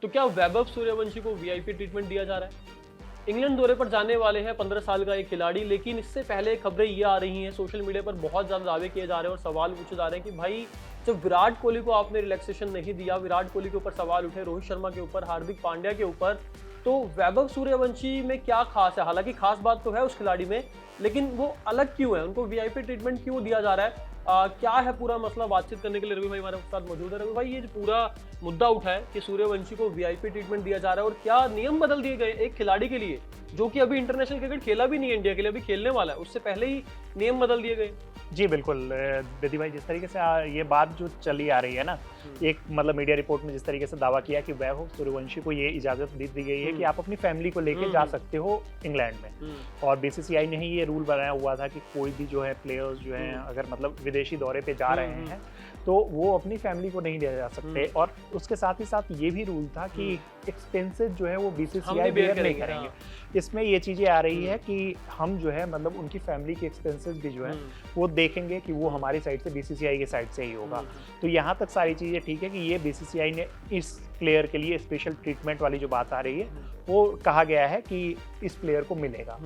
तो क्या वैभव सूर्यवंशी को वीआईपी ट्रीटमेंट दिया जा रहा है? इंग्लैंड दौरे पर जाने वाले हैं 15 साल का एक खिलाड़ी, लेकिन इससे पहले खबरें ये आ रही हैं, सोशल मीडिया पर बहुत ज़्यादा दावे किए जा रहे हैं और सवाल पूछे जा रहे हैं कि भाई जब विराट कोहली को आपने रिलैक्सेशन नहीं दिया, विराट कोहली के ऊपर सवाल उठे, रोहित शर्मा के ऊपर, हार्दिक पांड्या के ऊपर, तो वैभव सूर्यवंशी में क्या खास है? हालांकि खास बात तो है उस खिलाड़ी में, लेकिन वो अलग क्यों है? उनको वीआईपी ट्रीटमेंट क्यों दिया जा रहा है? क्या है पूरा मसला? बातचीत करने के लिए रवि भाई हमारे साथ मौजूद है। रवि भाई, ये जो पूरा मुद्दा उठा है कि सूर्यवंशी को वीआईपी ट्रीटमेंट दिया जा रहा है और क्या नियम बदल दिए गए एक खिलाड़ी के लिए जो कि अभी इंटरनेशनल क्रिकेट खेला भी नहीं है, इंडिया के लिए अभी खेलने वाला है, उससे पहले ही नियम बदल दिए गए। जी बिल्कुल बेदी भाई, जिस तरीके से ये बात जो चली आ रही है ना, एक मतलब मीडिया रिपोर्ट में जिस तरीके से दावा किया कि वैभव सूर्यवंशी को ये इजाजत दी गई है कि आप अपनी फैमिली को लेके जा सकते हो इंग्लैंड में, और बीसीसीआई ने ही ये रूल बनाया हुआ था कि कोई भी जो है प्लेयर्स जो हैं अगर मतलब विदेशी दौरे पे जा रहे हैं तो वो अपनी फैमिली को नहीं ले जा सकते, और उसके साथ ही साथ ये भी रूल था कि एक्सपेंसेस जो है वो बीसीसीआई बेयर नहीं करेंगे। इसमें ये चीजें आ रही है कि हम जो है मतलब उनकी फैमिली के एक्सपेंसेस भी जो है वो देखेंगे कि वो हमारी साइड से, बीसीसीआई की साइड से ही होगा। तो यहाँ तक सारी चीजें ठीक है कि ये बीसीसीआई ने इस प्लेयर के लिए स्पेशल ट्रीटमेंट वाली जो बात आ रही है वो कहा गया है कि इस प्लेयर को मिलेगा।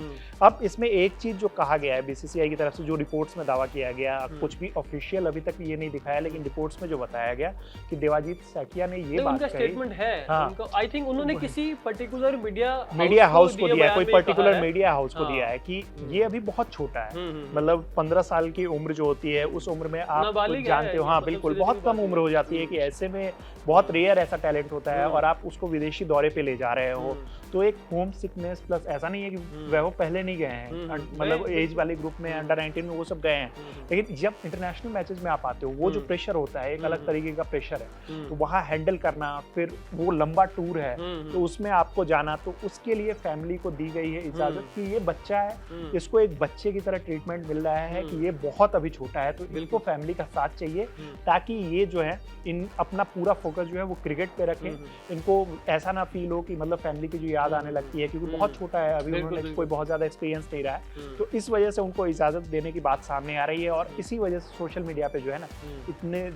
अब इसमें एक चीज जो कहा गया है बीसीसीआई की तरफ से, जो रिपोर्ट्स में दावा किया गया, कुछ भी ऑफिशियल अभी तक ये नहीं दिखाया, लेकिन रिपोर्ट्स में जो बताया गया कि देवाजीत सैकिया ने ये बात कही, स्टेटमेंट है, आई थिंक उन्होंने किसी पर्टिकुलर मीडिया हाउस को दिया है, कोई पर्टिकुलर मीडिया हाउस को दिया है कि ये अभी बहुत छोटा है, मतलब 15 साल की उम्र जो होती है उस उम्र में आप जानते हो, हाँ बिल्कुल, बहुत कम उम्र हो जाती है कि ऐसे में बहुत रेयर ऐसा टैलेंट होता है और आप उसको विदेशी दौरे पे ले जा रहे हो, तो एक होम सिकनेस प्लस, ऐसा नहीं है कि वैभव पहले नहीं गए हैं, मतलब एज वाले ग्रुप में अंडर 19 में वो सब गए हैं, लेकिन जब इंटरनेशनल मैचेस में आप आते हो वो जो प्रेशर होता है एक अलग तरीके का प्रेशर है, तो वहाँ हैंडल करना, फिर वो लंबा टूर है तो उसमें आपको जाना, तो उसके लिए फैमिली को दी गई है इजाजत कि ये बच्चा है, इसको एक बच्चे की तरह ट्रीटमेंट मिल रहा है कि ये बहुत अभी छोटा है, तो इनको फैमिली का साथ चाहिए ताकि ये जो है इन अपना पूरा फोकस जो है वो क्रिकेट पे रखें, इनको ऐसा ना फील हो कि मतलब फैमिली की जो याद आने लगती है, क्योंकि बहुत छोटा है अभी, उन्होंने कोई बहुत ज्यादा एक्सपीरियंस नहीं रहा है, तो इस वजह से उनको इजाजत देने की बात सामने आ रही है, और इसी वजह से सोशल मीडिया पे जो है ना इतने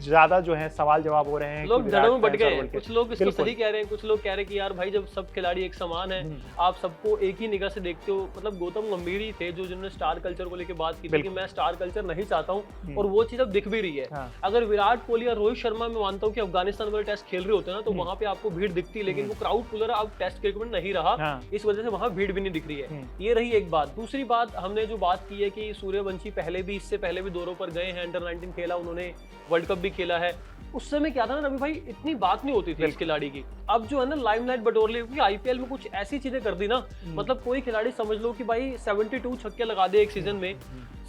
ज्यादा जो है सवाल जवाब हो रहे हैं, लोग जड़ों में बट गए हैं, कुछ लोग इसको सही कह रहे हैं, कुछ लोग कह रहे हैं कि यार भाई जब सब खिलाड़ी एक समान है, आप सबको एक ही निगाह से देखते हो, मतलब गौतम गंभीर ही थे जो जिन्होंने स्टार कल्चर को लेकर बात की थी कि मैं स्टार कल्चर नहीं चाहता हूं, और वो चीज अब दिख भी रही है। अगर विराट कोहली और रोहित शर्मा में मानता हूं कि अफगानिस्तान वाले टेस्ट खेल रहे होते हैं ना, तो वहां पे आपको भीड़ दिखती, लेकिन वो क्राउड पुलर अब टेस्ट क्रिकेट में नहीं रहा, इस वजह से वहां भीड़ भी नहीं दिख रही है। ये रही एक बात। दूसरी बात, हमने जो बात की है कि सूर्यवंशी पहले भी, इससे पहले भी दौरों पर गए हैं, अंडर 19 खेला उन्होंने, वर्ल्ड कप भी खेला है, उस समय क्या था ना रवि भाई, इतनी बात नहीं होती थी इस खिलाड़ी की। अब जो है ना लाइमलाइट बटोर ली, क्योंकि आईपीएल में कुछ ऐसी चीजें कर दी ना, मतलब कोई खिलाड़ी समझ लो कि भाई 72 छक्के लगा दे एक सीजन में,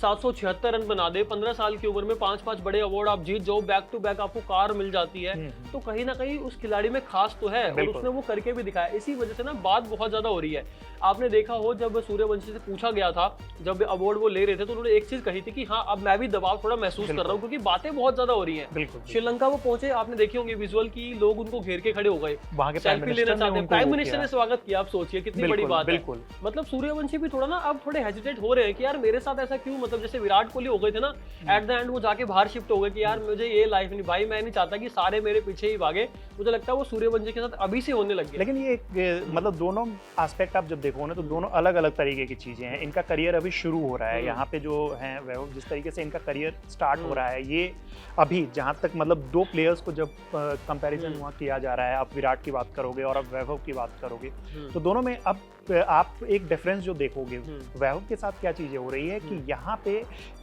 776 रन बना दे, 15 साल की उम्र में 5-5 बड़े अवार्ड आप जीत जाओ, बैक टू बैक आपको कार मिल जाती है, तो कहीं ना कहीं उस खिलाड़ी में खास तो है और उसने वो करके भी दिखाया। इसी वजह से ना बात बहुत ज्यादा हो रही है। आपने देखा हो जब सूर्यवंशी से पूछा गया था, जब अवार्ड वो ले रहे थे, तो उन्होंने एक चीज कही थी कि हाँ अब मैं भी दबाव थोड़ा महसूस कर रहा हूँ, क्योंकि बातें बहुत ज्यादा हो रही है। श्रीलंका वो पहुंचे, आपने देखे होंगे विजुअल की, लोग उनको घेर के खड़े हो गए, सेल्फी लेना चाहते हैं, प्राइम मिनिस्टर ने स्वागत किया। आप सोचिए कितनी बड़ी बात है। मतलब सूर्यवंशी भी थोड़ा ना अब थोड़े हेजिटेट हो रहे हैं कि यार मेरे साथ ऐसा क्यों, मतलब जैसे विराट कोहली हो गए थे ना, एट द एंड वो जाके बाहर शिफ्ट हो गए कि यार मुझे ये लाइफ नहीं, भाई मैं नहीं चाहता कि सारे मेरे पीछे ही भागे। मुझे लगता है वो सूर्यवंशी के साथ अभी से होने लग गया। लेकिन ये मतलब दोनों एस्पेक्ट आप जब देखो ना, तो दोनों अलग अलग तरीके की चीजें हैं। इनका करियर अभी शुरू हो रहा है, यहाँ पे जो है वैभव, जिस तरीके से इनका करियर स्टार्ट हो रहा है, ये अभी जहाँ तक मतलब दो प्लेयर्स को जब कंपैरिजन वहाँ किया जा रहा है, आप विराट की बात करोगे और अब वैभव की बात करोगे, तो दोनों में अब आप एक डिफरेंस जो देखोगे, वैभव के साथ क्या चीजें हो रही है कि यहाँ पे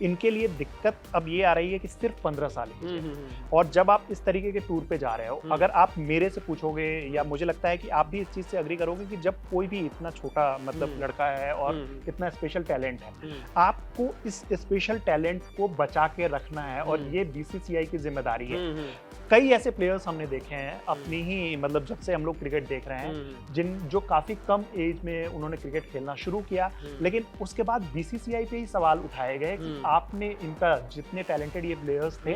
इनके लिए दिक्कत अब ये आ रही है कि सिर्फ 15 साल की, और जब आप इस तरीके के टूर पे जा रहे हो, अगर आप मेरे से पूछोगे, या मुझे लगता है कि आप भी इस चीज से अग्री करोगे कि जब कोई भी इतना छोटा मतलब लड़का है और इतना स्पेशल टैलेंट है, आपको इस स्पेशल टैलेंट को बचा के रखना है, और ये बीसीसीआई की जिम्मेदारी है। कई ऐसे प्लेयर्स हमने देखे हैं अपनी ही, मतलब जब से हम लोग क्रिकेट देख रहे हैं, जो काफी कम एज में उन्होंने क्रिकेट खेलना शुरू किया, लेकिन उसके बाद बीसीसीआई पे ही सवाल उठाए गए कि आपने इनका, जितने टैलेंटेड ये प्लेयर्स थे,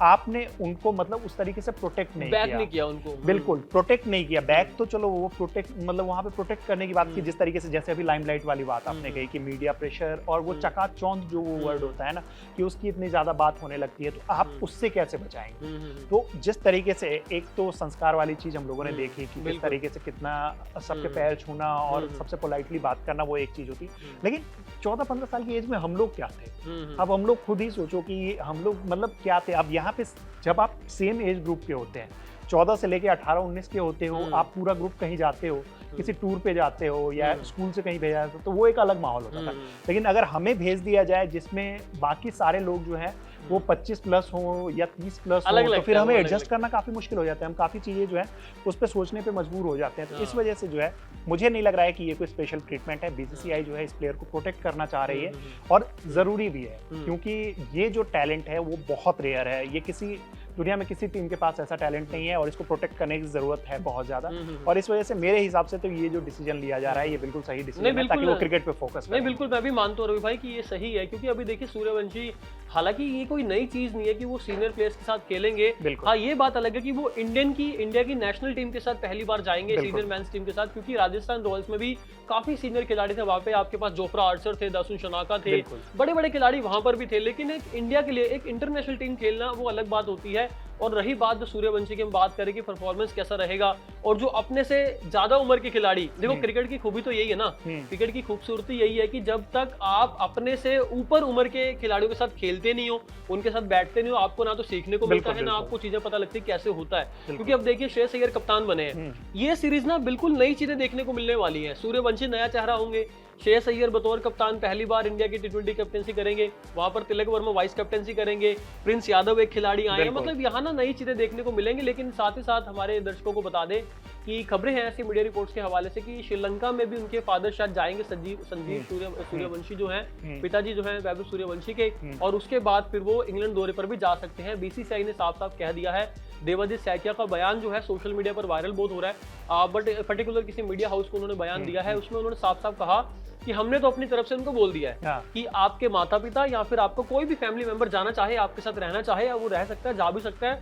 आपने उनको मतलब उस तरीके से प्रोटेक्ट नहीं किया उनको। बिल्कुल प्रोटेक्ट नहीं किया। बैक तो चलो वो प्रोटेक्ट मतलब वहाँ पे प्रोटेक्ट करने की बात की, जिस तरीके से जैसे अभी लाइमलाइट वाली बात आपने कही कि मीडिया प्रेशर और वो चकाचौंध जो वो वर्ड होता है ना कि उसकी इतनी ज्यादा बात होने लगती है, तो आप उससे कैसे बचाएंगे। तो जिस तरीके से एक तो संस्कार वाली चीज हम लोगों ने देखी कि किस तरीके से कितना सबके पैर छूना और सबसे पोलाइटली बात करना वो एक चीज होती, लेकिन 14-15 साल की एज में हम लोग क्या थे। अब हम लोग खुद ही सोचो कि हम लोग मतलब क्या थे। अब यहाँ पे जब आप सेम एज ग्रुप के होते हैं, 14 से लेके 18-19 के होते हो, आप पूरा ग्रुप कहीं जाते हो, किसी टूर पे जाते हो या स्कूल से कहीं भेजा जाता, तो वो एक अलग माहौल होता था। लेकिन अगर हमें भेज दिया जाए जिसमें बाकी सारे लोग जो हैं वो 25 प्लस हो या 30 प्लस हो, तो फिर हमें एडजस्ट करना काफी मुश्किल हो जाता है। हम काफी चीजें जो है उस पर सोचने पे मजबूर हो जाते हैं। तो इस वजह से जो है मुझे नहीं लग रहा है कि ये कोई स्पेशल ट्रीटमेंट है। बीसीसीआई जो है इस प्लेयर को प्रोटेक्ट करना चाह रही है और जरूरी भी है, क्योंकि ये जो टैलेंट है वो बहुत रेयर है। ये किसी दुनिया में किसी टीम के पास ऐसा टैलेंट नहीं है और इसको प्रोटेक्ट करने की जरूरत है बहुत ज्यादा। और इस वजह से मेरे हिसाब से तो ये जो डिसीजन लिया जा रहा है ये बिल्कुल सही डिसीजन है, ताकि वो क्रिकेट पे फोकस करें। नहीं बिल्कुल, मैं भी मानता हूँ रवि भाई कि ये सही है, क्योंकि अभी देखिए सूर्यवंशी, हालांकि ये कोई नई चीज नहीं है कि वो सीनियर प्लेयर्स के साथ खेलेंगे। हाँ, ये बात अलग है कि वो इंडिया की नेशनल टीम के साथ पहली बार जाएंगे, सीनियर मेंस टीम के साथ, क्योंकि राजस्थान रॉयल्स में भी काफी सीनियर खिलाड़ी थे। वहाँ पे आपके पास जोफ्रा आर्चर थे, दासुन शनाका थे, बड़े बड़े खिलाड़ी वहां पर भी थे। लेकिन एक इंडिया के लिए एक इंटरनेशनल टीम खेलना वो अलग बात होती है। और रही बात जो सूर्यवंशी की हम बात करें कि परफॉर्मेंस कैसा रहेगा, और जो अपने से ज्यादा उम्र के खिलाड़ी, देखो क्रिकेट की खूबी तो यही है ना, क्रिकेट की खूबसूरती यही है कि जब तक आप अपने से ऊपर उम्र के खिलाड़ियों के साथ खेलते नहीं हो, उनके साथ बैठते नहीं हो, आपको ना तो सीखने को मिलता है, ना आपको चीजें पता लगती कैसे होता है। क्योंकि अब देखिए श्रेयस अय्यर कप्तान बने हैं, ये सीरीज ना बिल्कुल नई चीजें देखने को मिलने वाली है। सूर्यवंशी नया चेहरा होंगे, श्रेयस अय्यर बतौर कप्तान पहली बार इंडिया की टी20 कैप्टेंसी करेंगे, वहां पर तिलक वर्मा वाइस कैप्टेंसी करेंगे, प्रिंस यादव एक खिलाड़ी आए हैं। मतलब यहाँ ना नई चीजें देखने को मिलेंगी। लेकिन साथ ही साथ हमारे दर्शकों को बता दें कि खबरें हैं ऐसी मीडिया रिपोर्ट्स के हवाले से कि श्रीलंका में भी उनके फादर शायद जाएंगे, संजीव सूर्यवंशी जो हैं, पिताजी जो हैं वैभव सूर्यवंशी के, और उसके बाद फिर वो इंग्लैंड दौरे पर भी जा सकते हैं। बीसीसीआई ने साफ साफ कह दिया है। देवाजीत सैकिया का बयान जो है सोशल मीडिया पर वायरल बहुत हो रहा है, बट पर्टिकुलर किसी मीडिया हाउस को उन्होंने बयान दिया है, उसमें उन्होंने साफ साफ कहा कि हमने तो अपनी तरफ से उनको बोल दिया है कि आपके माता पिता या फिर आपको कोई भी फैमिली मेंबर जाना चाहे, आपके साथ रहना चाहे, वो रह सकता है, जा भी सकता है,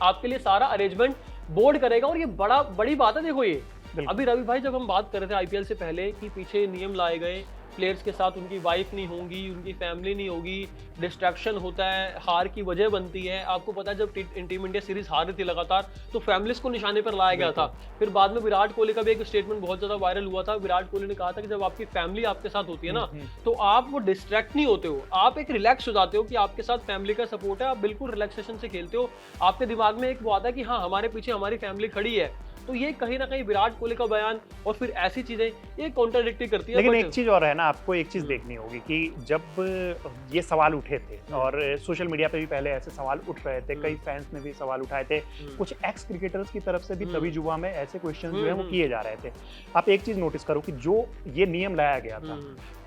आपके लिए सारा अरेंजमेंट बोर्ड करेगा। और ये बड़ी बात है। देखो ये अभी रवि भाई जब हम बात कर रहे थे आईपीएल से पहले कि पीछे नियम लाए गए, प्लेयर्स के साथ उनकी वाइफ नहीं होगी, उनकी फैमिली नहीं होगी, डिस्ट्रैक्शन होता है, हार की वजह बनती है। आपको पता है जब टीम इंडिया सीरीज हार रही थी लगातार, तो फैमिलीज को निशाने पर लाया गया था। फिर बाद में विराट कोहली का भी एक स्टेटमेंट बहुत ज्यादा वायरल हुआ था। विराट कोहली ने कहा था कि जब आपकी फैमिली आपके साथ होती है ना, तो आप वो डिस्ट्रैक्ट नहीं होते हो, आप एक रिलैक्स हो जाते हो कि आपके साथ फैमिली का सपोर्ट है, आप बिल्कुल रिलैक्सेशन से खेलते हो। आपके दिमाग में एक वो आता है कि हाँ हमारे पीछे हमारी फैमिली खड़ी है। तो ये कहीं ना कहीं विराट कोहली का बयान और फिर ऐसी चीजें ये कॉन्ट्राडिक्टी करती है। लेकिन एक चीज और है ना, आपको एक चीज देखनी होगी कि जब ये सवाल उठे थे और सोशल मीडिया पे भी पहले ऐसे सवाल उठ रहे थे, कई फैंस ने भी सवाल उठाए थे, कुछ एक्स क्रिकेटर्स की तरफ से भी तभी युवा में ऐसे क्वेश्चन जो है वो किए जा रहे थे। आप एक चीज नोटिस करो कि जो ये नियम लाया गया था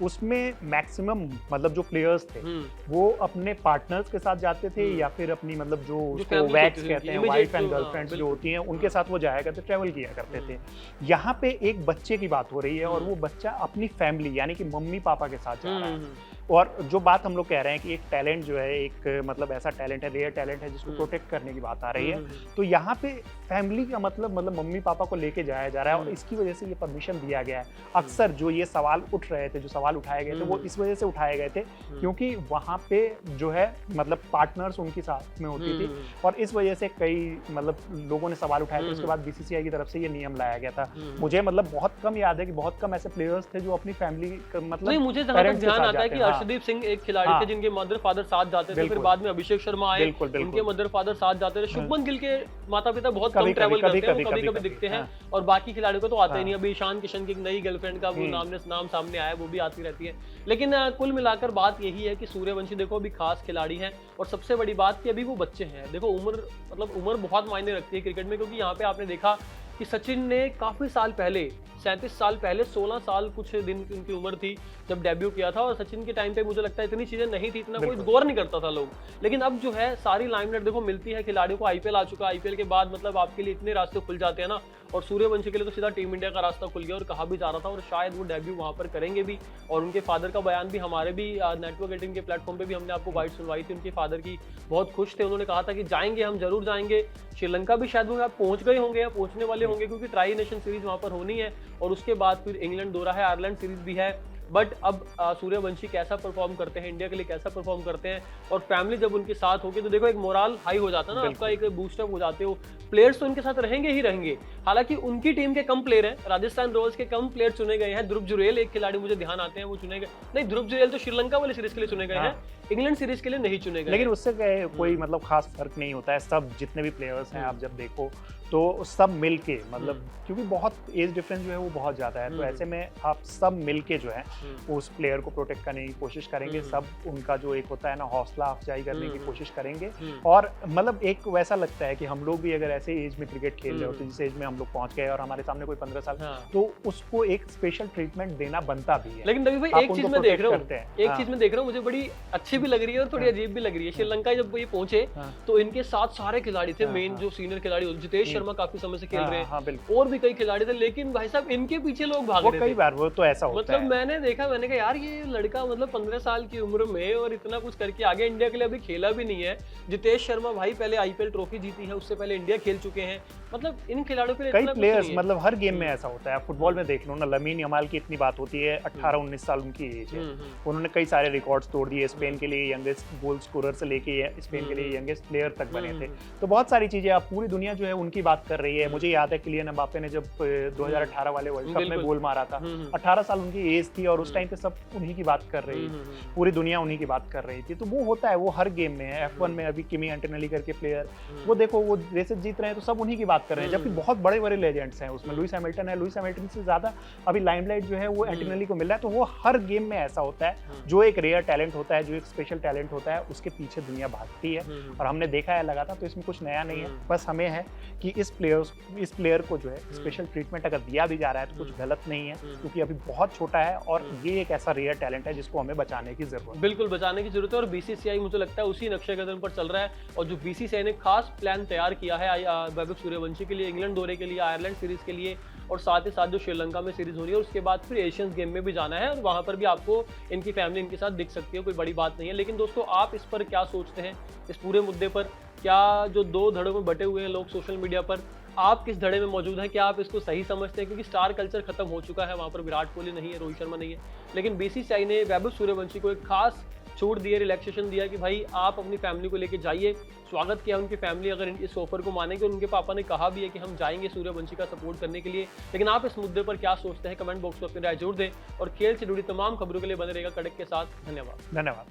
उसमें मैक्सिमम मतलब जो प्लेयर्स थे वो अपने पार्टनर्स के साथ जाते थे या फिर अपनी मतलब जो उसको वैक्स कहते हैं, वाइफ एंड गर्लफ्रेंड्स जो होती हैं उनके साथ वो जाया करते, ट्रैवल किया करते थे। यहाँ पे एक बच्चे की बात हो रही है और वो बच्चा अपनी फैमिली यानी कि मम्मी पापा के साथ जा रहा है। और जो बात हम लोग कह रहे हैं कि एक टैलेंट जो है, एक मतलब ऐसा टैलेंट है, रेयर टैलेंट है जिसको प्रोटेक्ट करने की बात आ रही है, तो यहाँ पे फैमिली का मतलब मम्मी पापा को लेके जाया जा रहा है और इसकी वजह से ये परमिशन दिया गया है। अक्सर जो ये सवाल उठ रहे थे, जो सवाल उठाए गए थे, वो इस वजह से उठाए गए थे क्योंकि वहाँ पे जो है मतलब पार्टनर्स उनकी साथ में होती थी और इस वजह से कई मतलब लोगों ने सवाल उठाए थे। उसके बाद बीसीसीआई की तरफ से ये नियम लाया गया था। मुझे मतलब बहुत कम याद है कि बहुत कम ऐसे प्लेयर्स थे जो अपनी फैमिली मतलब नहीं, मुझे जहां तक ध्यान आता है कि अर्शदीप सिंह एक खिलाड़ी थे जिनके मदर फादर साथ जाते थे, फिर बाद में अभिषेक शर्मा आए, उनके मदर फादर साथ जाते थे। शुभमन गिल के माता पिता बहुत कम ट्रैवल करते हैं, वो कभी-कभी दिखते हैं और बाकी खिलाड़ियों को तो आता ही नहीं। अभी ईशान किशन की एक नई गर्लफ्रेंड का वो नाम सामने आया, वो भी आती रहती है। लेकिन कुल मिलाकर बात यही है कि सूर्यवंशी देखो अभी खास खिलाड़ी हैं और सबसे बड़ी बात कि अभी वो बच्चे हैं। देखो उम्र बहुत मायने रखती है क्रिकेट में, क्योंकि यहाँ पे आपने देखा कि सचिन ने काफी साल पहले 37 साल पहले 16 साल कुछ दिन उनकी उम्र थी जब डेब्यू किया था और सचिन के टाइम पे मुझे लगता है इतनी चीजें नहीं थी, इतना कोई गौर नहीं करता था लोग। लेकिन अब जो है सारी लाइमलाइट देखो मिलती है खिलाड़ियों को। आईपीएल आ चुका है, आईपीएल के बाद मतलब आपके लिए इतने रास्ते खुल जाते हैं ना। और सूर्यवंशी के लिए तो सीधा टीम इंडिया का रास्ता खुल गया और कहा भी जा रहा था और शायद वो डेब्यू वहां पर करेंगे भी। और उनके फादर का बयान भी हमारे भी नेटवर्क 18 के प्लेटफॉर्म पे भी हमने आपको बाइट सुनवाई थी, उनके फादर की बहुत खुश थे। उन्होंने कहा था कि जाएंगे, हम जरूर जाएंगे। श्रीलंका भी शायद वो पहुंच गए होंगे या पहुंचने वाले होंगे, क्योंकि ट्राई नेशन सीरीज वहां पर होनी है और उसके बाद फिर इंग्लैंड दौरा है, आयरलैंड सीरीज भी है। बट अब सूर्यवंशी कैसा परफॉर्म करते हैं, इंडिया के लिए कैसा परफॉर्म करते हैं, और फैमिली जब उनके साथ होगी तो देखो एक मोरल हाई हो जाता है ना आपका, एक बूस्टअप हो जाते हो। प्लेयर्स तो उनके साथ रहेंगे ही रहेंगे। हालांकि उनकी टीम के कम प्लेयर हैं, राजस्थान रॉयल्स के कम प्लेयर चुने गए हैं। ध्रुव जुरेल एक खिलाड़ी मुझे ध्यान आते हैं, वो चुने गए नहीं, ध्रुव जुरेल तो श्रीलंका वाली सीरीज के लिए चुने गए हैं, इंग्लैंड सीरीज के लिए नहीं चुने गए। लेकिन उससे कोई मतलब खास फर्क नहीं होता है। सब जितने भी प्लेयर्स हैं आप जब देखो तो सब मिलके मतलब क्योंकि बहुत एज डिफरेंस जो है वो बहुत ज्यादा है, तो ऐसे में आप सब मिलके जो है उस प्लेयर को प्रोटेक्ट करने की कोशिश करेंगे। सब उनका जो एक होता है ना हौसला अफजाई करने की कोशिश करेंगे। और मतलब एक वैसा लगता है कि हम लोग भी अगर ऐसे एज में क्रिकेट खेल रहे होते, जिस एज में हम लोग पहुंच गए और हमारे सामने कोई 15 साल, तो उसको एक स्पेशल ट्रीटमेंट देना बनता भी है। लेकिन रवि भाई एक चीज मैं देख रहा हूँ, मुझे बड़ी अच्छी भी लग रही है और थोड़ी अजीब भी लग रही है। श्रीलंका जब ये पहुंचे तो इनके साथ सारे खिलाड़ी थे, मेन जो सीनियर खिलाड़ी, जितेश शर्मा काफी समय से खेल रहे हैं, और भी कई खिलाड़ी थे, लेकिन भाई साहब इनके पीछे लोग भाग रहे थे। कई बार वो तो ऐसा होता मतलब है। मैंने देखा, मैंने कहा यार ये लड़का मतलब 15 साल की उम्र में और इतना कुछ करके आगे, इंडिया के लिए अभी खेला भी नहीं है। जितेश शर्मा भाई पहले आईपीएल ट्रॉफी जीती है, उससे पहले इंडिया खेल चुके हैं। मतलब इन खिलाड़ियों के लिए कई प्लेयर्स मतलब हर गेम में ऐसा होता है। फुटबॉल में देख लो ना, लमीन यमाल की इतनी बात होती है, 18-19 साल उनकी एज है, उन्होंने कई सारे रिकॉर्ड्स तोड़ दिए। स्पेन के लिए यंगेस्ट गोल स्कोरर से लेके स्पेन के लिए यंगेस्ट प्लेयर तक बने थे। तो बहुत सारी चीजें, अब पूरी दुनिया जो है उनकी बात कर रही है। मुझे याद है किलियन एम्बापे ने जब 2018 वाले वर्ल्ड कप में गोल मारा था, 18 साल उनकी एज थी और उस टाइम पे सब उन्हीं की बात कर रही थी, पूरी दुनिया उन्हीं की बात कर रही थी। तो वो होता है, वो हर गेम में है। F1 में अभी किमी एंटोनेली करके प्लेयर, वो देखो वो रेसेस जीत रहे हैं तो सब उन्हीं की बात कर रहे हैं, जबकि बहुत बड़े बड़े लेजेंड्स हैं उसमें। लुइस हैमिल्टन है, लुइस हैमिल्टन से ज्यादा अभी लाइमलाइट जो है वो एंटोनेली को मिल रहा है। तो वो हर गेम में ऐसा होता है, जो एक रेयर टैलेंट होता है, जो एक स्पेशल टैलेंट होता है, उसके पीछे दुनिया भागती है। और हमने देखा है लगातार, तो इसमें कुछ नया नहीं है। बस हमें है कि इस प्लेयर को जो है स्पेशल ट्रीटमेंट अगर दिया भी जा रहा है तो कुछ गलत नहीं है, क्योंकि अभी बहुत छोटा है और ये एक ऐसा रेयर टैलेंट है जिसको हमें बचाने की जरूरत है। बिल्कुल बचाने की जरूरत है, और बीसीसीआई मुझे लगता है उसी नक्शे कदम पर चल रहा है। और जो बीसीसीआई ने खास प्लान तैयार किया है वैभव सूर्यवंशी के लिए, इंग्लैंड दौरे के लिए, आयरलैंड सीरीज के लिए, और साथ ही साथ जो श्रीलंका में सीरीज हो रही है, उसके बाद फिर एशियंस गेम में भी जाना है और वहां पर भी आपको इनकी फैमिली इनके साथ दिख सकती है। कोई बड़ी बात नहीं है। लेकिन दोस्तों, आप इस पर क्या सोचते हैं, इस पूरे मुद्दे पर? क्या जो दो धड़ों में बटे हुए हैं लोग सोशल मीडिया पर, आप किस धड़े में मौजूद हैं? क्या आप इसको सही समझते हैं? क्योंकि स्टार कल्चर खत्म हो चुका है, वहां पर विराट कोहली नहीं है, रोहित शर्मा नहीं है, लेकिन बीसीसीआई ने वैभव सूर्यवंशी को एक खास छूट दी है, रिलैक्सेशन दिया कि भाई आप अपनी फैमिली को लेके जाइए। स्वागत किया उनकी फैमिली, अगर इस ऑफर को मानेंगे। उनके पापा ने कहा भी है कि हम जाएंगे सूर्यवंशी का सपोर्ट करने के लिए। लेकिन आप इस मुद्दे पर क्या सोचते हैं? कमेंट बॉक्स में अपनी राय जोड़ दें और खेल से जुड़ी तमाम खबरों के लिए बने रहेगा कड़क के साथ। धन्यवाद।